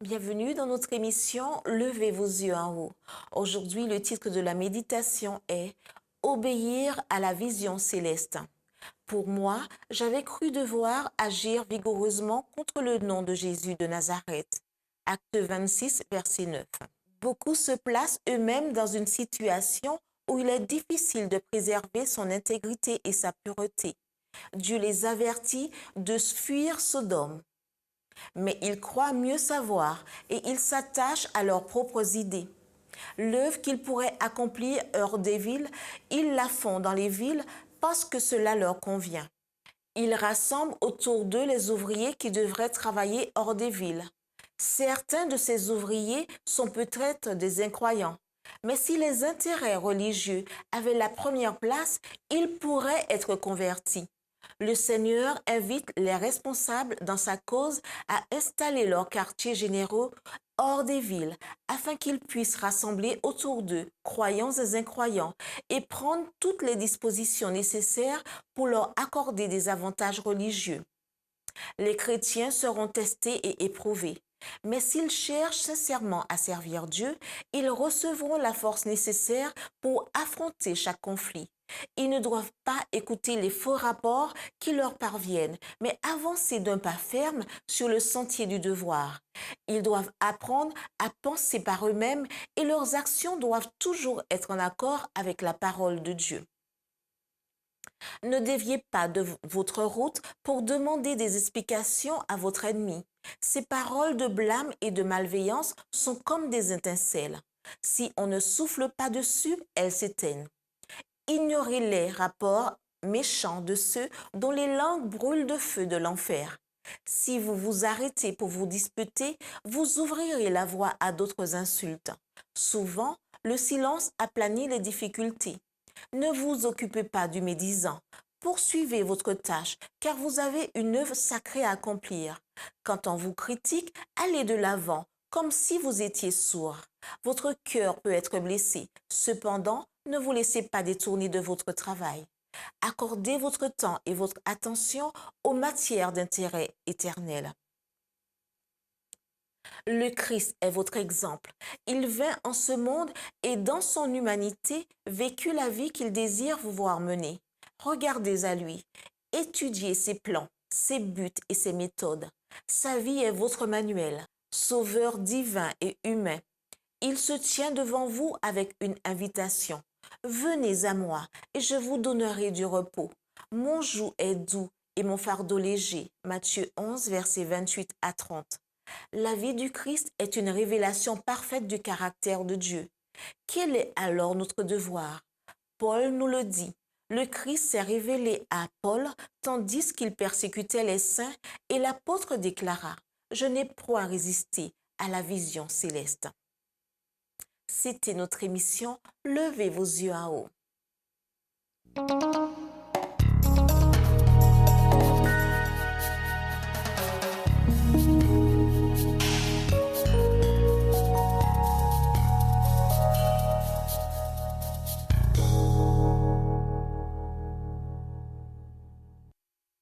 Bienvenue dans notre émission Levez vos yeux en haut. Aujourd'hui, le titre de la méditation est Obéir à la vision céleste. Pour moi, j'avais cru devoir agir vigoureusement contre le nom de Jésus de Nazareth. Acte 26, verset 9. Beaucoup se placent eux-mêmes dans une situation où il est difficile de préserver son intégrité et sa pureté. Dieu les avertit de fuir Sodome. Mais ils croient mieux savoir et ils s'attachent à leurs propres idées. L'œuvre qu'ils pourraient accomplir hors des villes, ils la font dans les villes parce que cela leur convient. Ils rassemblent autour d'eux les ouvriers qui devraient travailler hors des villes. Certains de ces ouvriers sont peut-être des incroyants, mais si les intérêts religieux avaient la première place, ils pourraient être convertis. Le Seigneur invite les responsables dans sa cause à installer leurs quartiers généraux hors des villes afin qu'ils puissent rassembler autour d'eux croyants et incroyants et prendre toutes les dispositions nécessaires pour leur accorder des avantages religieux. Les chrétiens seront testés et éprouvés. Mais s'ils cherchent sincèrement à servir Dieu, ils recevront la force nécessaire pour affronter chaque conflit. Ils ne doivent pas écouter les faux rapports qui leur parviennent, mais avancer d'un pas ferme sur le sentier du devoir. Ils doivent apprendre à penser par eux-mêmes et leurs actions doivent toujours être en accord avec la parole de Dieu. Ne déviez pas de votre route pour demander des explications à votre ennemi. Ces paroles de blâme et de malveillance sont comme des étincelles. Si on ne souffle pas dessus, elles s'éteignent. Ignorez les rapports méchants de ceux dont les langues brûlent de feu de l'enfer. Si vous vous arrêtez pour vous disputer, vous ouvrirez la voie à d'autres insultes. Souvent, le silence aplanit les difficultés. Ne vous occupez pas du médisant. Poursuivez votre tâche, car vous avez une œuvre sacrée à accomplir. Quand on vous critique, allez de l'avant, comme si vous étiez sourd. Votre cœur peut être blessé. Cependant, ne vous laissez pas détourner de votre travail. Accordez votre temps et votre attention aux matières d'intérêt éternel. Le Christ est votre exemple. Il vint en ce monde et dans son humanité vécut la vie qu'il désire vous voir mener. Regardez à lui, étudiez ses plans, ses buts et ses méthodes. Sa vie est votre manuel, sauveur divin et humain. Il se tient devant vous avec une invitation. Venez à moi et je vous donnerai du repos. Mon joug est doux et mon fardeau léger. Matthieu 11, versets 28 à 30. La vie du Christ est une révélation parfaite du caractère de Dieu. Quel est alors notre devoir? Paul nous le dit. Le Christ s'est révélé à Paul tandis qu'il persécutait les saints et l'apôtre déclara « Je n'ai point résisté à la vision céleste ». C'était notre émission Levez vos yeux en haut.